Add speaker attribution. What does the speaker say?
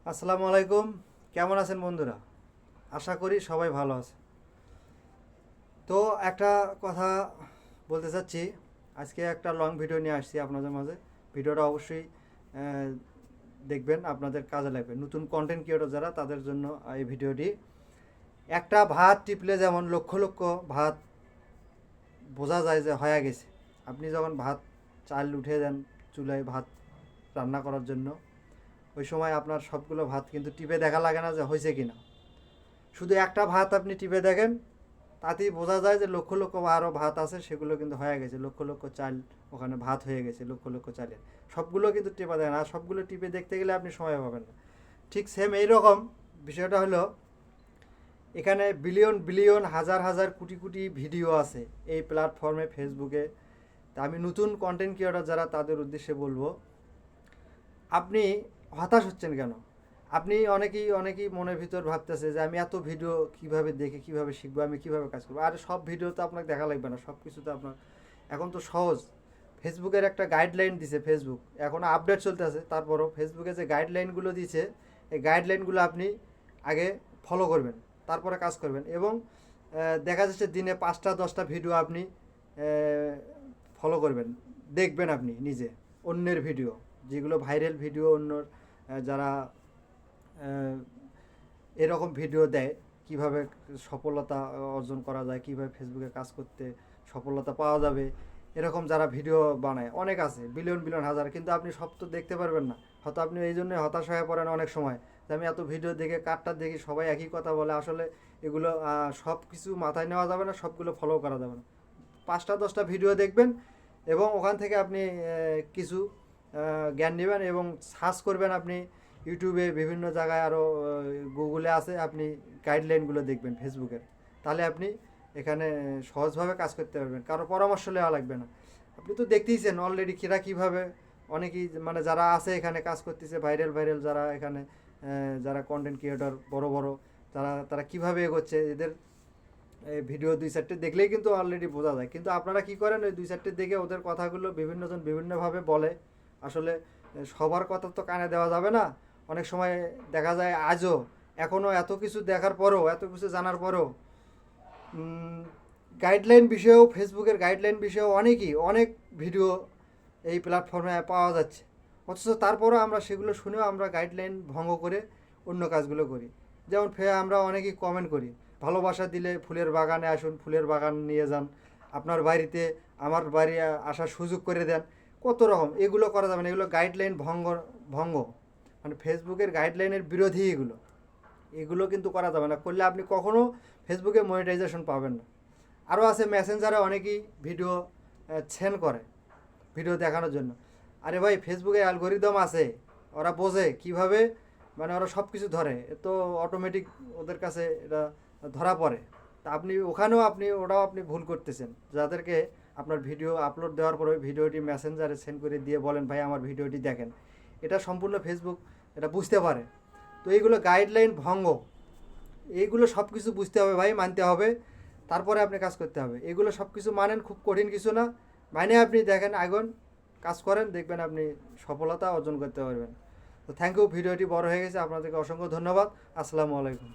Speaker 1: আসসালামু আলাইকুম। কেমন আছেন বন্ধুরা? আশা করি সবাই ভালো আছে। তো একটা কথা বলতে চাচ্ছি। আজকে একটা লং ভিডিও নিয়ে আসছি আপনাদের মাঝে। ভিডিওটা অবশ্যই আহ, দেখবেন, আপনাদের কাজে লাগবে। নতুন কন্টেন্ট ক্রিয়েটর যারা, তাদের জন্য এই ভিডিওটি। একটা ভাত টিপলে যেমন লক্ষ লক্ষ ভাত বোঝা যায় যে হয়ে গেছে। আপনি যখন ভাত চাল উঠে দেন চুলায় ভাত রান্না করার জন্য, ওই সময় আপনার সবগুলো ভাত কিন্তু টিপে দেখা লাগে না যে হয়েছে কিনা। শুধু একটা ভাত আপনি টিপে দেখেন, তাতেই বোঝা যায় যে লক্ষ লক্ষ আরও ভাত আছে, সেগুলো কিন্তু হয়ে গেছে। লক্ষ লক্ষ চাল ওখানে ভাত হয়ে গেছে, লক্ষ লক্ষ চালের। সবগুলো কিন্তু টেপা দেয় না, আর সবগুলো টিপে দেখতে গেলে আপনি সময় পাবেন না। ঠিক সেম এইরকম বিষয়টা হলো, এখানে বিলিয়ন বিলিয়ন হাজার হাজার কোটি কোটি ভিডিও আছে এই প্ল্যাটফর্মে, ফেসবুকে। তা আমি নতুন কন্টেন্ট ক্রিয়েটর যারা, তাদের উদ্দেশ্যে বলবো, আপনি হতাশ হচ্ছেন কেন? আপনি অনেকেই অনেকেই মনের ভিতর ভাবতেছে যে আমি এত ভিডিও কিভাবে দেখে কিভাবে শিখবো, আমি কিভাবে কাজ করবো। আর সব ভিডিও তো আপনাকে দেখা লাগবে না, সব কিছু তো আপনার এখন তো সহজ। ফেসবুকের একটা গাইডলাইন দিছে ফেসবুক, এখন আপডেট চলতে আছে। তারপরও ফেসবুকে যে গাইডলাইনগুলো দিছে, এই গাইডলাইনগুলো আপনি আগে ফলো করবেন, তারপরে কাজ করবেন। এবং দেখা যাচ্ছে দিনে 5টা 10টা ভিডিও আপনি ফলো করবেন, দেখবেন আপনি নিজে অন্যের ভিডিও, যেগুলো ভাইরাল ভিডিও, অন্য যারা আহ, এরকম ভিডিও দেয়, কিভাবে সফলতা অর্জন করা যায়, কিভাবে ফেসবুকে কাজ করতে সফলতা পাওয়া যাবে, এরকম যারা ভিডিও বানায় অনেক আছে, বিলিয়ন বিলিয়ন হাজার। কিন্তু আপনি সব তো দেখতে পারবেন না, হয়তো আপনি এই জন্য হতাশ হয়ে পড়েন অনেক সময় যে আমি এত ভিডিও দেখে কাটটা দেখি, সবাই একই কথা বলে। আসলে এগুলো সব কিছু মাথায় নেওয়া যাবে না, সবগুলো ফলো করা যাবে না। 5টা 10টা ভিডিও দেখবেন এবং ওখান থেকে আপনি কিছু জ্ঞান নেবেন এবং সার্চ করবেন। আপনি ইউটিউবে বিভিন্ন জায়গায়, আরও গুগলে আছে, আপনি গাইডলাইনগুলো দেখবেন ফেসবুকের। তাহলে আপনি এখানে সহজভাবে কাজ করতে পারবেন, কারো পরামর্শ নেওয়া লাগবে না। আপনি তো দেখতেইছেন অলরেডি কিরা কীভাবে, অনেকেই মানে যারা আছে এখানে কাজ করতেছে, ভাইরাল ভাইরাল যারা এখানে, যারা কন্টেন্ট ক্রিয়েটর বড় বড়, তারা কীভাবে এগোচ্ছে। এদের এই ভিডিও 2-4টে দেখলেই কিন্তু অলরেডি বোঝা যায়। কিন্তু আপনারা কি করেন, ওই 2-4টে দেখে ওদের কথাগুলো বিভিন্নজন বিভিন্নভাবে বলে। আসলে সবার কথা তো কানে দেওয়া যাবে না। অনেক সময় দেখা যায় আজও, এখনও এত কিছু দেখার পরও, এত কিছু জানার পরও গাইডলাইন বিষয়েও, ফেসবুকের গাইডলাইন বিষয়েও অনেকই অনেক ভিডিও এই প্ল্যাটফর্মে পাওয়া যাচ্ছে। অথচ তারপরও আমরা সেগুলো শুনেও আমরা গাইডলাইন ভঙ্গ করে অন্য কাজগুলো করি। যেমন আমরা অনেকেই কমেন্ট করি, ভালোবাসা দিলে ফুলের বাগানে আসুন, ফুলের বাগান নিয়ে যান, আপনার বাড়িতে আমার বাড়ি আসার সুযোগ করে দেন। কত রকম, এগুলো করা যাবে না, এগুলো গাইডলাইন ভঙ্গ, মানে ফেসবুকের গাইডলাইনের বিরোধী এগুলো। এগুলো কিন্তু করা যাবে না, করলে আপনি কখনও ফেসবুকে মনিটাইজেশন পাবেন না। আরও আছে মেসেঞ্জারে অনেকেই ভিডিও সেন্ড করে ভিডিও দেখানোর জন্য। আরে ভাই, ফেসবুকে অ্যালগোরিদম আছে, ওরা বোঝে কিভাবে, মানে ওরা সব কিছু ধরে, এ তো অটোমেটিক ওদের কাছে এটা ধরা পড়ে। তা আপনি ওখানেও ওটাও আপনি ভুল করতেছেন। যাদেরকে আপনার ভিডিও আপলোড দেওয়ার পরে ভিডিওটি মেসেঞ্জারে সেন্ড করে দিয়ে বলেন ভাই আমার ভিডিওটি দেখেন, এটা সম্পূর্ণ ফেসবুক এটা বুঝতে পারে। তো এইগুলো গাইডলাইন ভঙ্গ, এইগুলো সব কিছু বুঝতে হবে ভাই, মানতে হবে, তারপরে আপনি কাজ করতে হবে। এগুলো সব কিছু মানেন, খুব কঠিন কিছু না। মানে আপনি দেখেন, আগুন কাজ করেন, দেখবেন আপনি সফলতা অর্জন করতে পারবেন। তো থ্যাংক ইউ। ভিডিওটি বড় হয়ে গেছে, আপনাদেরকে অসংখ্য ধন্যবাদ। আসসালামু আলাইকুম।